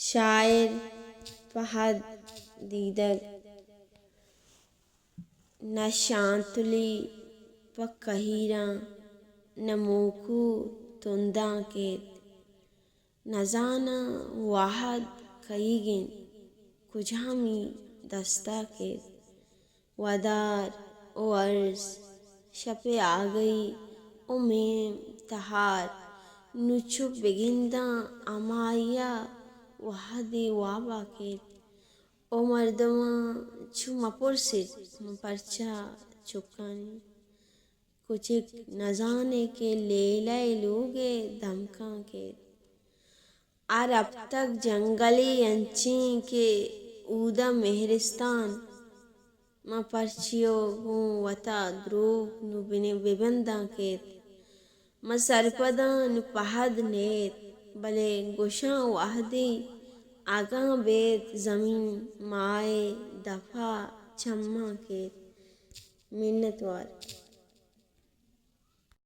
شاعر فہد دیدگ نہ شانتلی پکہیراں نہ موکو تنداں کیت نہ زانا واحد کئیگن کجامی دستہ کیت ودار او عرض شپ آگئی او میم تہار نو چو بگنداں ہماہیہ وحدی وابہ کیت او مردماں چو مپرسیٹ من پرچہ چکانی کچک نہ زانے کہ لیلہ لوگے دھمکاں کیت ہر اب تک جنگلی انچیں کہ اودا مہرستان من پرچیو گوں وتا دروگ نو ببنداں کیت من سرپداں نو پہد نیت بلے گشاں وحدی اگاں بیت زمین مائے دفع چماں کیت۔ منت وار